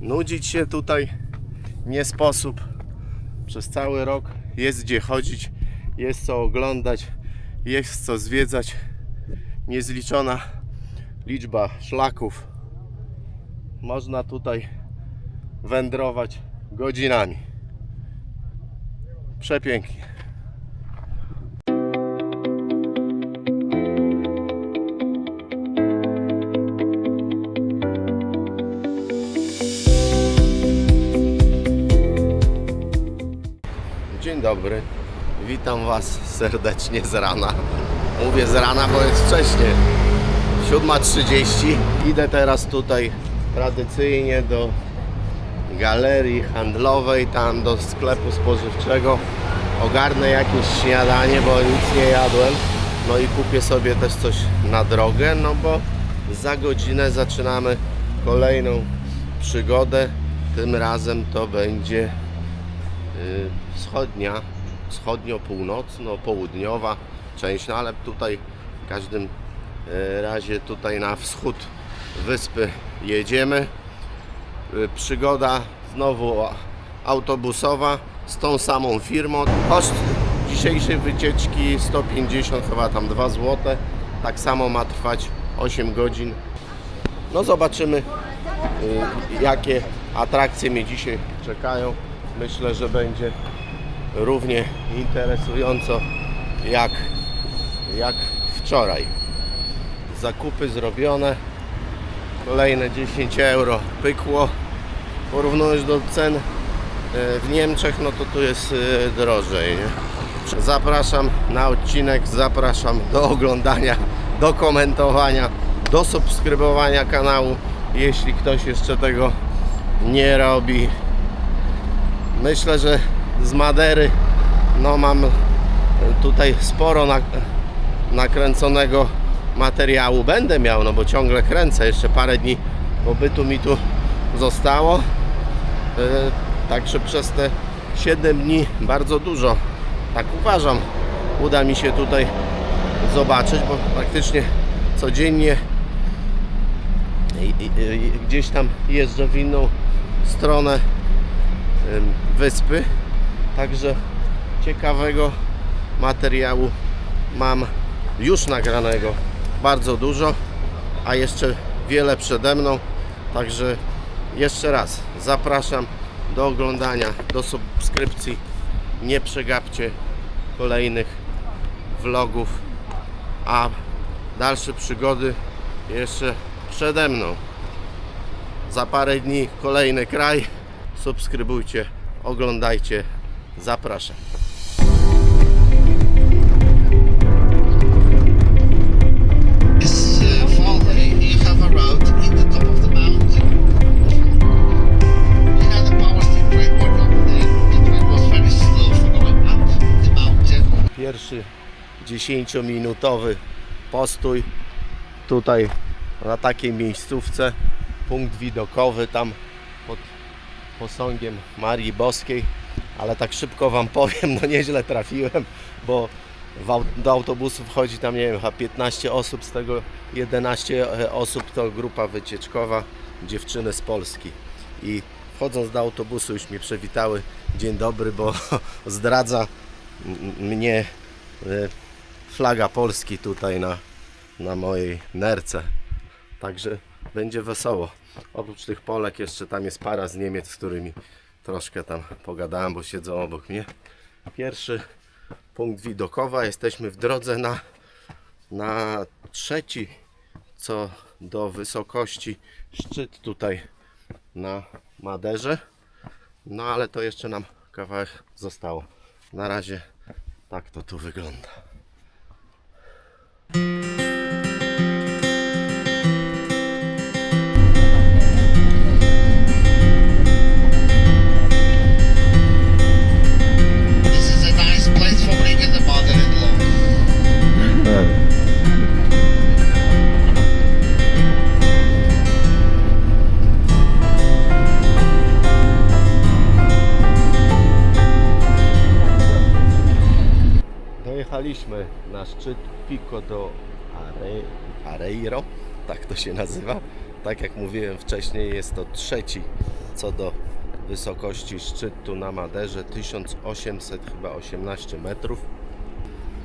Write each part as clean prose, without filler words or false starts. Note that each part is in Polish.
Nudzić się tutaj nie sposób. Przez cały rok jest gdzie chodzić, jest co oglądać, jest co zwiedzać. Niezliczona liczba szlaków. Można tutaj wędrować godzinami. Przepięknie. Dzień dobry, witam Was serdecznie z rana. Mówię z rana, bo jest wcześnie, 7:30. Idę teraz tutaj tradycyjnie do galerii handlowej, tam do sklepu spożywczego. Ogarnę jakieś śniadanie, bo nic nie jadłem. No i kupię sobie też coś na drogę, no bo za godzinę zaczynamy kolejną przygodę. Tym razem to będzie wschodnio-północno-południowa część, no ale tutaj w każdym razie tutaj na wschód wyspy jedziemy. Przygoda znowu autobusowa z tą samą firmą. Koszt dzisiejszej wycieczki 150, chyba tam 2 zł. Tak samo ma trwać 8 godzin. No zobaczymy, jakie atrakcje mnie dzisiaj czekają. Myślę, że będzie równie interesująco jak wczoraj. Zakupy zrobione. Kolejne 10 euro pykło. Porównując do cen w Niemczech, no to tu jest drożej, nie? Zapraszam na odcinek, zapraszam do oglądania, do komentowania, do subskrybowania kanału, jeśli ktoś jeszcze tego nie robi. Myślę, że z Madery no mam tutaj sporo nakręconego materiału. Będę miał, no bo ciągle kręcę. Jeszcze parę dni pobytu mi tu zostało. Także przez te 7 dni bardzo dużo, tak uważam, uda mi się tutaj zobaczyć, bo praktycznie codziennie gdzieś tam jeżdżę w inną stronę wyspy. Także ciekawego materiału mam już nagranego bardzo dużo, a jeszcze wiele przede mną. Także jeszcze raz zapraszam do oglądania, do subskrypcji. Nie przegapcie kolejnych vlogów, a dalsze przygody jeszcze przede mną. Za parę dni kolejny kraj. Subskrybujcie, oglądajcie, zapraszam. Pierwszy 10-minutowy postój tutaj na takiej miejscówce, punkt widokowy tam pod posągiem Marii Boskiej, ale tak szybko Wam powiem, no nieźle trafiłem, bo do autobusu wchodzi tam, nie wiem, chyba 15 osób, z tego 11 osób to grupa wycieczkowa, dziewczyny z Polski. I wchodząc do autobusu już mnie przywitały, dzień dobry, bo zdradza mnie flaga Polski tutaj na mojej nerce. Także będzie wesoło. Oprócz tych Polek jeszcze tam jest para z Niemiec, z którymi troszkę tam pogadałem, bo siedzą obok mnie. Pierwszy punkt widokowa. Jesteśmy w drodze na trzeci co do wysokości szczyt tutaj na Maderze. No ale to jeszcze nam kawałek zostało. Na razie tak to tu wygląda. Dojechaliśmy na szczyt Pico do Areiro, tak to się nazywa. Tak jak mówiłem wcześniej, jest to trzeci co do wysokości szczytu na Maderze 1800 chyba 18 metrów.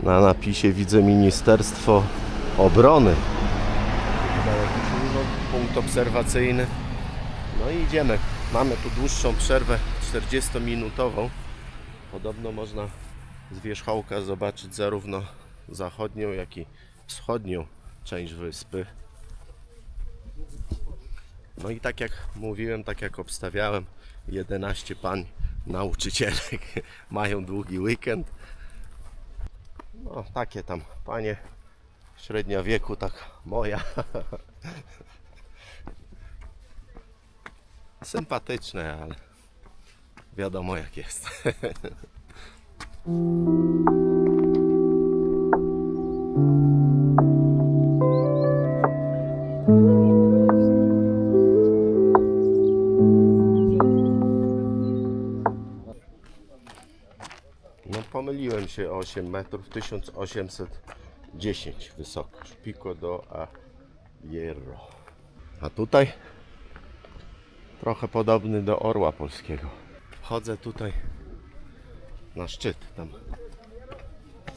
Na napisie widzę Ministerstwo Obrony. Chyba jakiś urząd, punkt obserwacyjny. No i idziemy. Mamy tu dłuższą przerwę 40-minutową. Podobno można z wierzchołka zobaczyć zarówno zachodnią, jak i wschodnią część wyspy. No i tak jak mówiłem, tak jak obstawiałem, 11 pań nauczycielek mają długi weekend. No takie tam panie średnia wieku, tak moja. Sympatyczne, ale wiadomo jak jest. No pomyliłem się o 8 metrów, 1810 wysokość, Pico do Hierro. A tutaj trochę podobny do orła polskiego. Wchodzę tutaj na szczyt, tam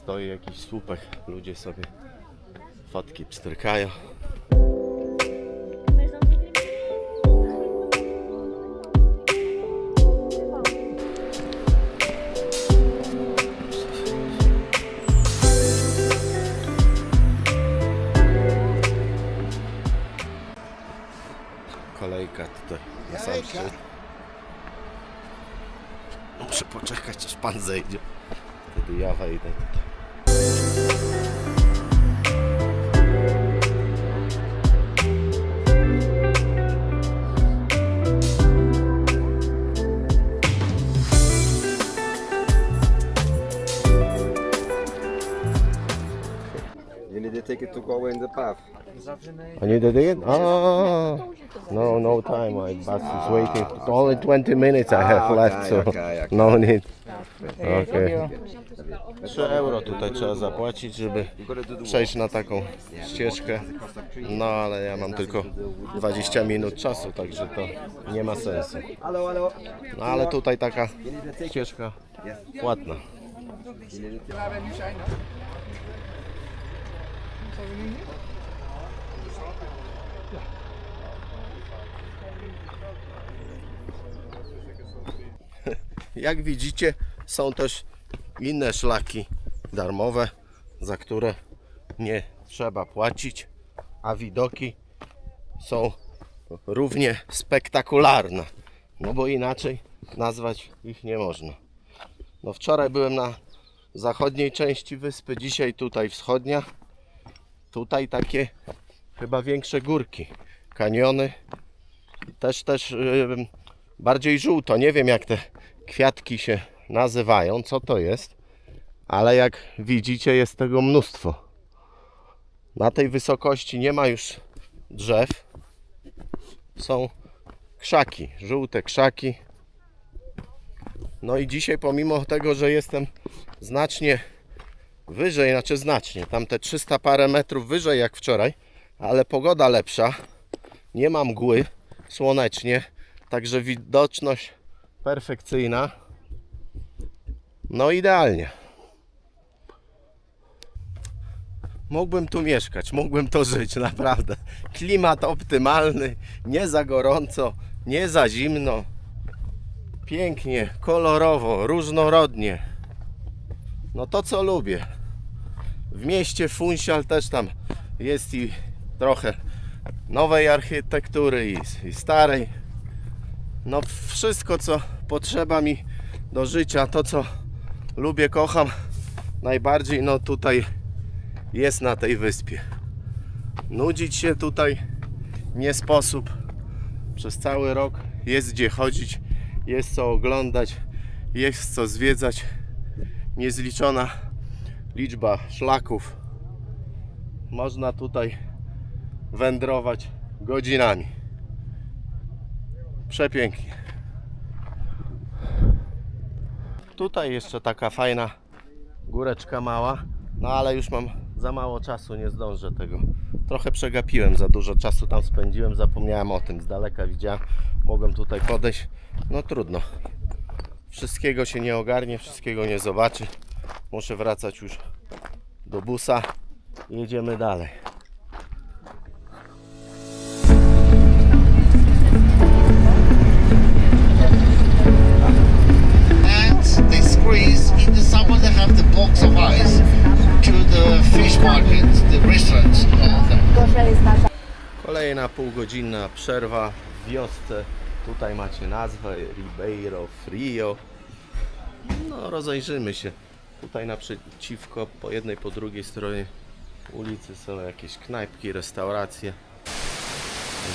stoi jakiś słupek, ludzie sobie fotki pstrykają. Kolejka tutaj na sam szczyt. Muszę poczekać, aż pan zejdzie. Wtedy ja wejdę tutaj. You need a ticket to go in the path. I need a ticket? Oh, no time. My bus is waiting. It's only 20 minutes I have left, so okay. no need. Okay. 3 euro tutaj trzeba zapłacić, żeby przejść na taką ścieżkę. No ale ja mam tylko 20 minut czasu, także to nie ma sensu. No ale tutaj taka ścieżka płatna. Jak widzicie, są też inne szlaki darmowe, za które nie trzeba płacić, a widoki są równie spektakularne, no bo inaczej nazwać ich nie można. No wczoraj byłem na zachodniej części wyspy, dzisiaj tutaj wschodnia. Tutaj takie chyba większe górki, kaniony, też bardziej żółto, nie wiem jak te kwiatki się nazywają, co to jest, ale jak widzicie jest tego mnóstwo. Na tej wysokości nie ma już drzew, są krzaki, żółte krzaki. No i dzisiaj pomimo tego, że jestem znacznie wyżej, znacznie, tam te 300 parę metrów wyżej jak wczoraj, ale pogoda lepsza, nie ma mgły, słonecznie, także widoczność perfekcyjna. No idealnie. Mógłbym tu mieszkać, mógłbym tu żyć, naprawdę. Klimat optymalny, nie za gorąco, nie za zimno. Pięknie, kolorowo, różnorodnie. No to co lubię. W mieście Funchal też tam jest i trochę nowej architektury i starej. No wszystko co potrzeba mi do życia, to co lubię, kocham najbardziej, no tutaj jest na tej wyspie. Nudzić się tutaj nie sposób. Przez cały rok jest gdzie chodzić, jest co oglądać, jest co zwiedzać. Niezliczona liczba szlaków. Można tutaj wędrować godzinami. Przepięknie. Tutaj jeszcze taka fajna góreczka mała, no ale już mam za mało czasu, nie zdążę tego. Trochę przegapiłem, za dużo czasu tam spędziłem, zapomniałem o tym. Z daleka widziałem, mogłem tutaj podejść. No trudno. Wszystkiego się nie ogarnie, wszystkiego nie zobaczy. Muszę wracać już do busa. Jedziemy dalej. And they squeeze in the summer they have the blocks of ice to the fish market, the restaurants there. Kolejna półgodzinna przerwa w wiosce. Tutaj macie nazwę Ribeiro Frio. No rozejrzymy się. Tutaj naprzeciwko, po jednej, po drugiej stronie ulicy są jakieś knajpki, restauracje.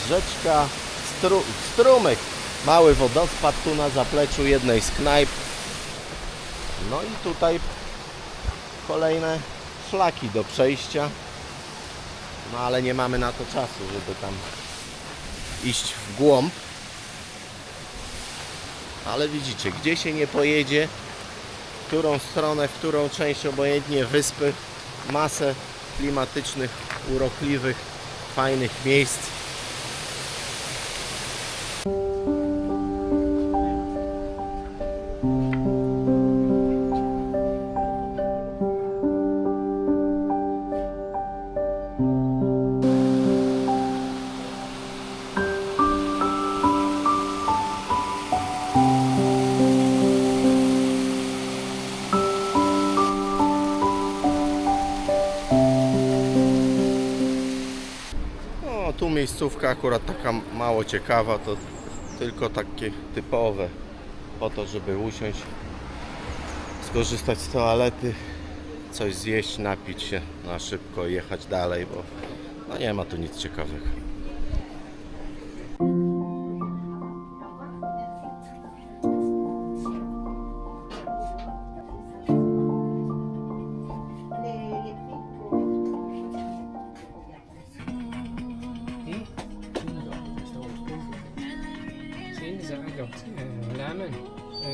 Rzeczka, strumyk. Mały wodospad tu na zapleczu jednej z knajp. No i tutaj kolejne szlaki do przejścia. No ale nie mamy na to czasu, żeby tam iść w głąb. Ale widzicie, gdzie się nie pojedzie, w którą stronę, w którą część, obojętnie wyspy, masę klimatycznych, urokliwych, fajnych miejsc. No, tu miejscówka akurat taka mało ciekawa, to tylko takie typowe po to, żeby usiąść, skorzystać z toalety, coś zjeść, napić się na szybko i jechać dalej, bo no nie ma tu nic ciekawego.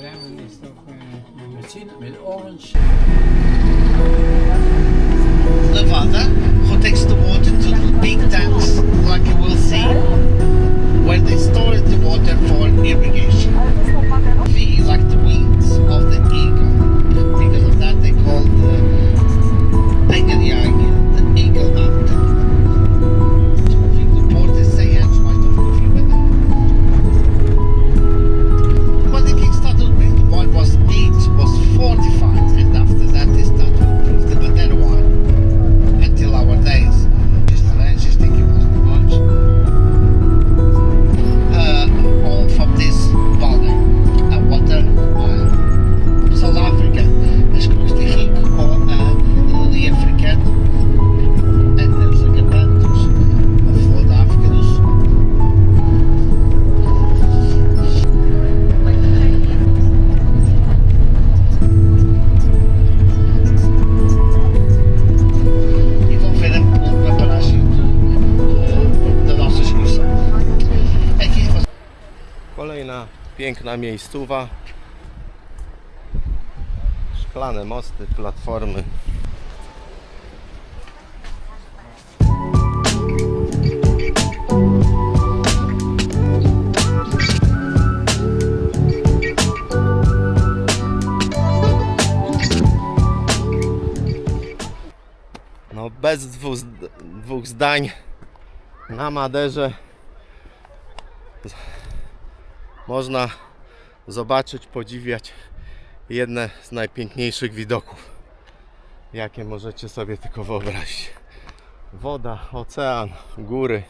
Lemon is toch met orange. Levada, who takes the water to the big tanks, like you will see, where they store the water for irrigation. We like the wings of the eagle. Because of that they call the Tegeljag the eagle mountain. So I think the port is saying might have coffee with them. When the king started with what was 8 was 45, and after that they started to improve the better one until our days. Just Malaysia thinking was much. All from this valley, water, South Africa, as Costa Rica, or the African, and there's the Gabantus of the África do Sul. E vão ver a paragem da nossa excursão. Aqui você Kolejna piękna miejscowa. Szklane mosty, platformy. No bez dwóch zdań na Maderze można zobaczyć, podziwiać jedne z najpiękniejszych widoków, jakie możecie sobie tylko wyobrazić. Woda, ocean, góry.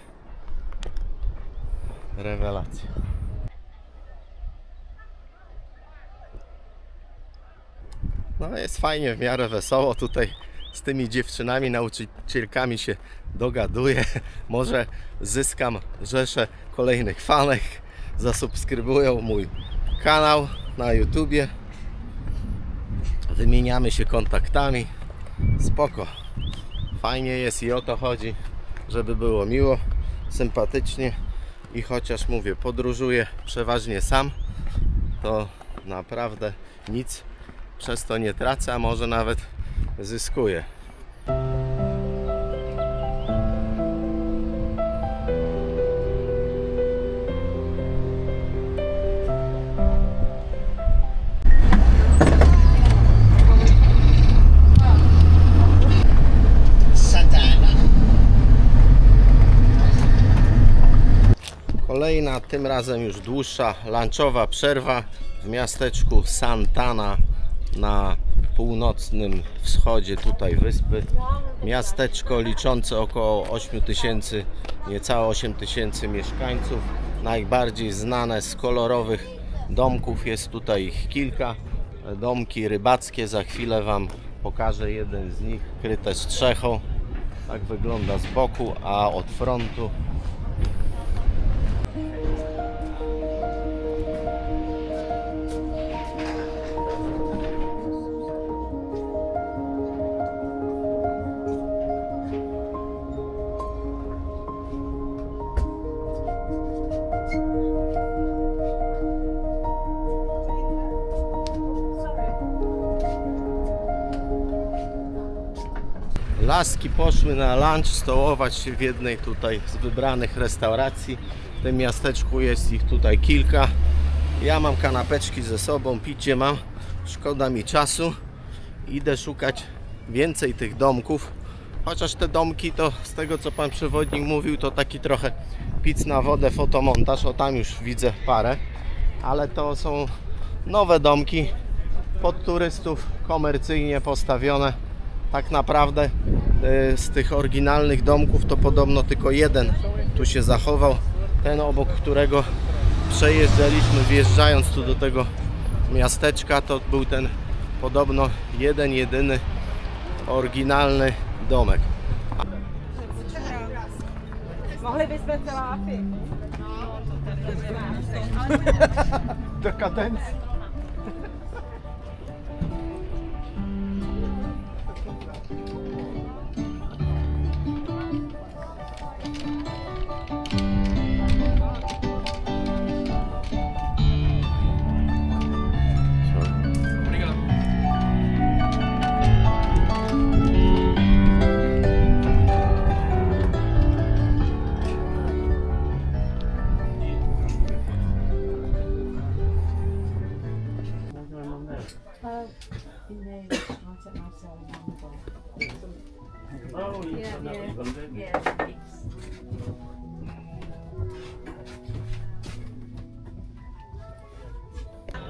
Rewelacja. No jest fajnie, w miarę wesoło tutaj z tymi dziewczynami, nauczycielkami się dogaduję. Może zyskam rzeszę kolejnych fanek. Zasubskrybują mój kanał na YouTubie. Wymieniamy się kontaktami. Spoko. Fajnie jest i o to chodzi, żeby było miło, sympatycznie. I chociaż mówię, podróżuję przeważnie sam, to naprawdę nic przez to nie tracę, a może nawet zyskuję. a tym razem już dłuższa lunchowa przerwa w miasteczku Santana na północnym wschodzie tutaj wyspy. Miasteczko liczące około 8 tysięcy, niecałe 8 tysięcy mieszkańców. Najbardziej znane z kolorowych domków jest tutaj ich kilka. Domki rybackie, za chwilę Wam pokażę jeden z nich, kryte strzechą. Tak wygląda z boku, a od frontu laski poszły na lunch, stołować się w jednej tutaj z wybranych restauracji. W tym miasteczku jest ich tutaj kilka. Ja mam kanapeczki ze sobą, picie mam, szkoda mi czasu. Idę szukać więcej tych domków. Chociaż te domki to, z tego co pan przewodnik mówił, to taki trochę pic na wodę, fotomontaż. O, tam już widzę parę. Ale to są nowe domki pod turystów, komercyjnie postawione. Tak naprawdę z tych oryginalnych domków to podobno tylko jeden tu się zachował. Ten, obok którego przejeżdżaliśmy, wjeżdżając tu do tego miasteczka, to był ten podobno jeden, jedyny oryginalny domek. Mohli bychom celá pít. Dekadencja.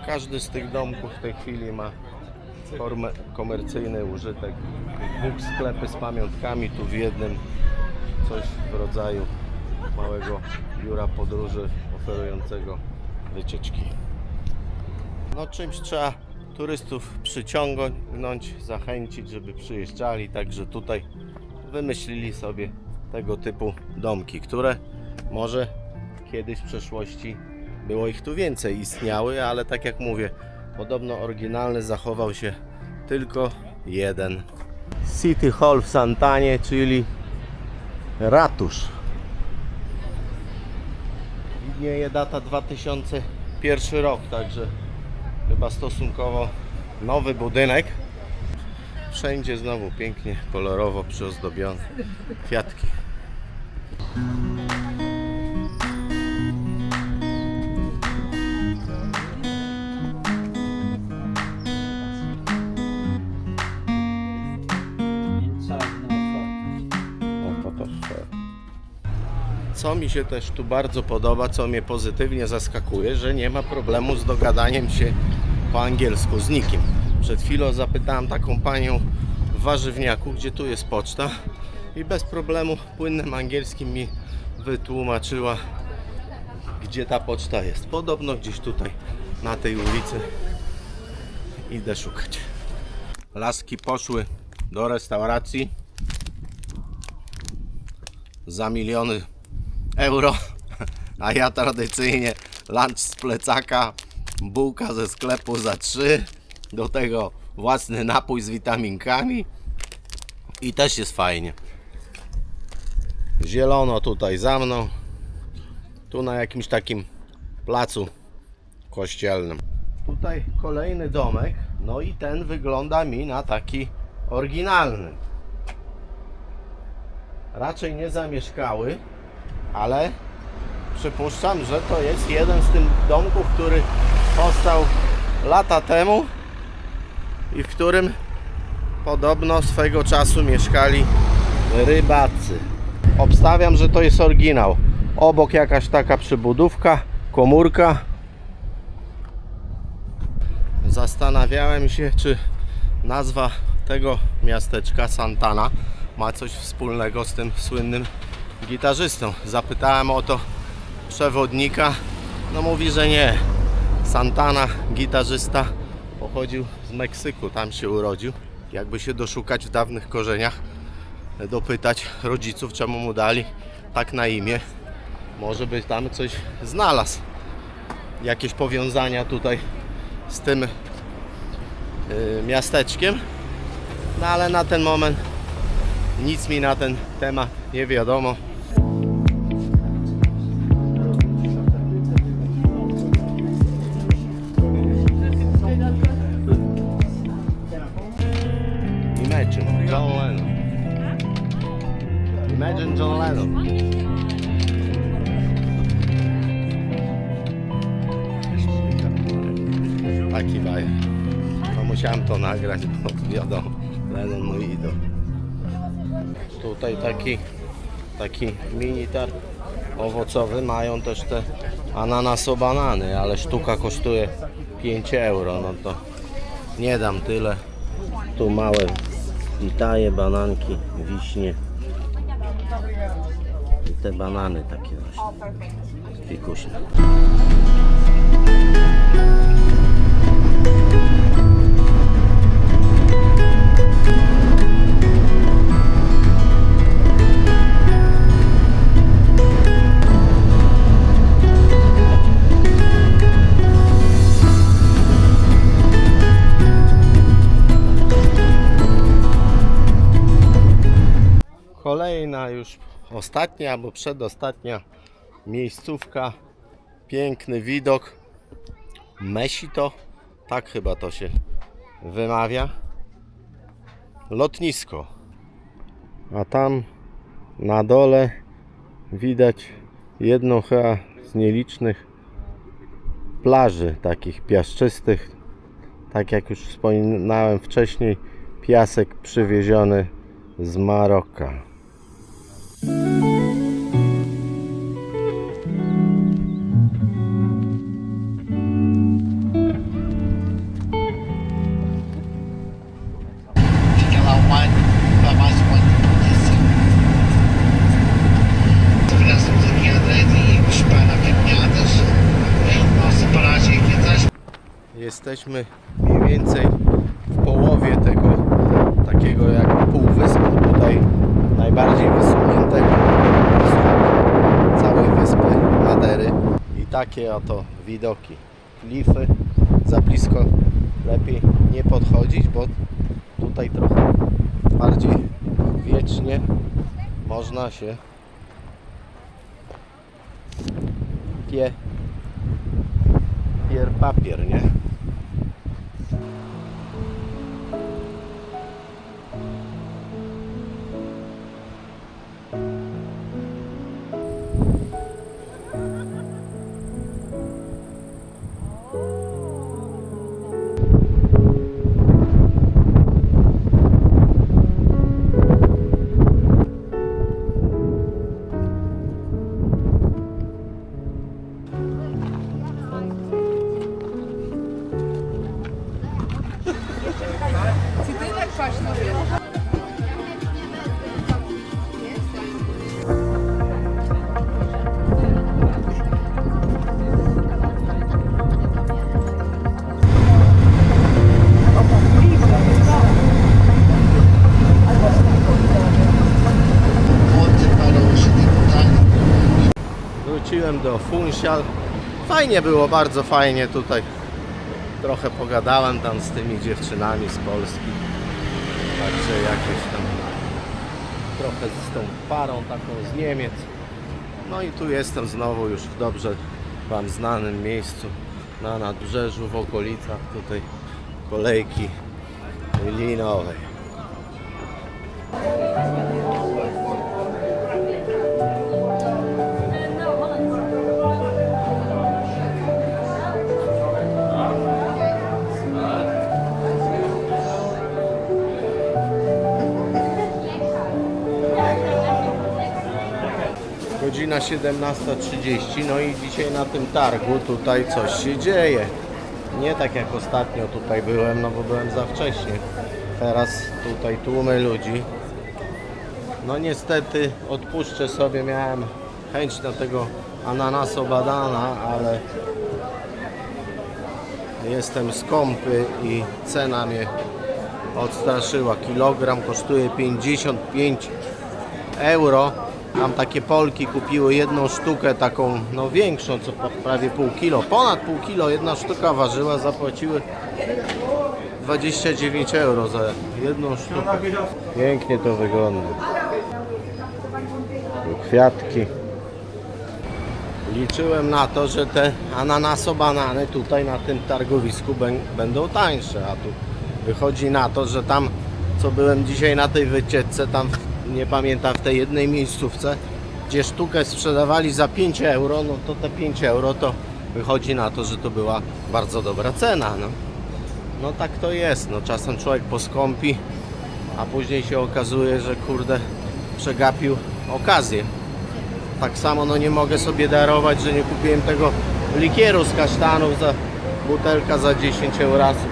Każdy z tych domków w tej chwili ma komercyjny użytek. Dwóch sklepy z pamiątkami, tu w jednym coś w rodzaju małego biura podróży oferującego wycieczki. No, czymś trzeba turystów przyciągnąć, zachęcić, żeby przyjeżdżali, także tutaj wymyślili sobie tego typu domki, które może kiedyś w przeszłości było ich tu więcej, istniały, ale tak jak mówię, podobno oryginalny zachował się tylko jeden. City Hall w Santanie, czyli ratusz. Widnieje data 2001 rok, także chyba stosunkowo nowy budynek. Wszędzie znowu pięknie, kolorowo przyozdobione kwiatki. Co mi się też tu bardzo podoba, co mnie pozytywnie zaskakuje, że nie ma problemu z dogadaniem się po angielsku z nikim. Przed chwilą zapytałem taką panią w warzywniaku, gdzie tu jest poczta, i bez problemu płynnym angielskim mi wytłumaczyła, gdzie ta poczta jest. Podobno gdzieś tutaj na tej ulicy. Idę szukać. Laski poszły do restauracji za miliony euro, a ja tradycyjnie lunch z plecaka, bułka ze sklepu za 3, do tego własny napój z witaminkami i też jest fajnie. Zielono tutaj za mną, tu na jakimś takim placu kościelnym. Tutaj kolejny domek, no i ten wygląda mi na taki oryginalny. Raczej nie zamieszkały, ale przypuszczam, że to jest jeden z tych domków, który powstał lata temu i w którym podobno swego czasu mieszkali rybacy. Obstawiam, że to jest oryginał. Obok jakaś taka przybudówka, komórka. Zastanawiałem się, czy nazwa tego miasteczka Santana ma coś wspólnego z tym słynnym gitarzystą. Zapytałem o to przewodnika, no mówi, że nie. Santana, gitarzysta, pochodził z Meksyku, tam się urodził. Jakby się doszukać w dawnych korzeniach, dopytać rodziców, czemu mu dali tak na imię. Może by tam coś znalazł. Jakieś powiązania tutaj z tym miasteczkiem. No ale na ten moment nic mi na ten temat nie wiadomo. Imagine John Lennon. Imagine John Lennon. Taki bajer. No musiałem to nagrać, bo wiadomo, Lennon mój idol. Tutaj taki mini targ owocowy. Mają też te ananaso-banany, ale sztuka kosztuje 5 euro. No to nie dam tyle. Tu małe witaje, bananki, wiśnie. I te banany takie właśnie fikuśne. Kolejna już ostatnia albo przedostatnia miejscówka. Piękny widok. Mesito, tak chyba to się wymawia. Lotnisko. A tam na dole widać jedną chyba z nielicznych plaży takich piaszczystych. Tak jak już wspominałem wcześniej, piasek przywieziony z Maroka. Fica lá para mais uma notícia. Nós estamos aqui à direita e íamos para caminhadas. Nossa paragem aqui atrás. Jesteśmy mniej więcej w połowie tego takiego jak półwyspu tutaj najbardziej wysuniętego całej wyspy Madery. I takie oto widoki. Klify. Za blisko lepiej nie podchodzić, bo tutaj trochę bardziej wiecznie można się pier papier, nie? Wróciłem do Funchal. Fajnie było, bardzo fajnie tutaj. Trochę pogadałem tam z tymi dziewczynami z Polski. Także jakieś tam trochę z tą parą taką z Niemiec. No i tu jestem znowu już w dobrze Wam znanym miejscu na nadbrzeżu, w okolicach tutaj kolejki linowej. Godzina godzina 17:30, no i dzisiaj na tym targu tutaj coś się dzieje. Nie tak jak ostatnio tutaj byłem, no bo byłem za wcześnie. Teraz tutaj tłumy ludzi. No niestety odpuszczę sobie, miałem chęć na tego ananaso badana, ale jestem skąpy i cena mnie odstraszyła. Kilogram kosztuje 55 euro. Tam takie Polki kupiły jedną sztukę taką, no większą, co prawie pół kilo, ponad pół kilo, jedna sztuka ważyła, zapłaciły 29 euro za jedną sztukę. Pięknie to wygląda. Kwiatki. Liczyłem na to, że te ananaso-banany tutaj na tym targowisku będą tańsze, a tu wychodzi na to, że tam, co byłem dzisiaj na tej wycieczce, tam nie pamiętam, w tej jednej miejscówce, gdzie sztukę sprzedawali za 5 euro, no to te 5 euro to wychodzi na to, że to była bardzo dobra cena. No tak to jest, no czasem człowiek poskąpi, a później się okazuje, że kurde przegapił okazję. Tak samo no nie mogę sobie darować, że nie kupiłem tego likieru z kasztanów za butelka za 10 eurasów.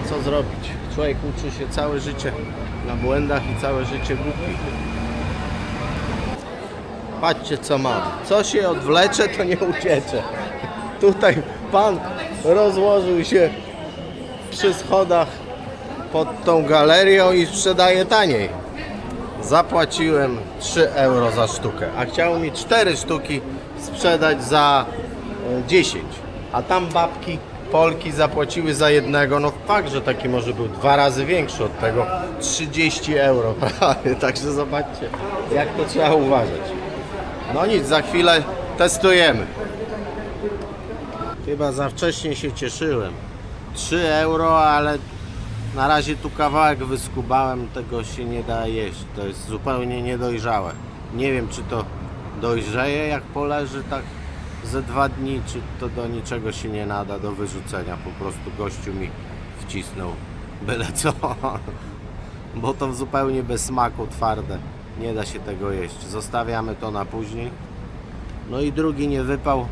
Co zrobić? Człowiek uczy się całe życie na błędach i całe życie głupi. Patrzcie co mam. Co się odwlecze, to nie uciecze. Tutaj pan rozłożył się przy schodach pod tą galerią i sprzedaje taniej. Zapłaciłem 3 euro za sztukę, a chciał mi 4 sztuki sprzedać za 10. A tam babki Polki zapłaciły za jednego, no fakt, że taki może był 2 razy większy od tego, 30 euro prawie, także zobaczcie jak to trzeba uważać. No nic, za chwilę testujemy. Chyba za wcześnie się cieszyłem. 3 euro, ale na razie tu kawałek wyskubałem, tego się nie da jeść, to jest zupełnie niedojrzałe. Nie wiem czy to dojrzeje jak poleży tak ze 2 dni, czy to do niczego się nie nada, do wyrzucenia. Po prostu gościu mi wcisnął byle co, bo to zupełnie bez smaku, twarde. Nie da się tego jeść. Zostawiamy to na później. No i drugi nie wypał.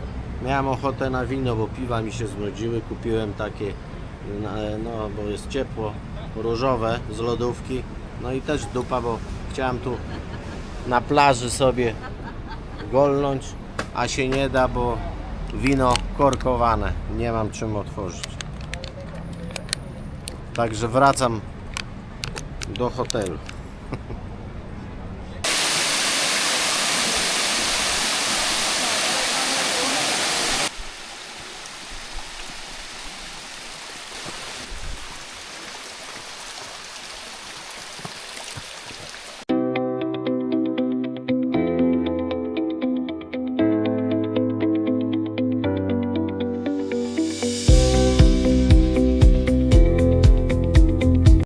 Miałem ochotę na wino, bo piwa mi się znudziły. Kupiłem takie, no bo jest ciepło, różowe z lodówki. No i też dupa, bo chciałem tu na plaży sobie golnąć, a się nie da, bo wino korkowane, nie mam czym otworzyć. Także wracam do hotelu.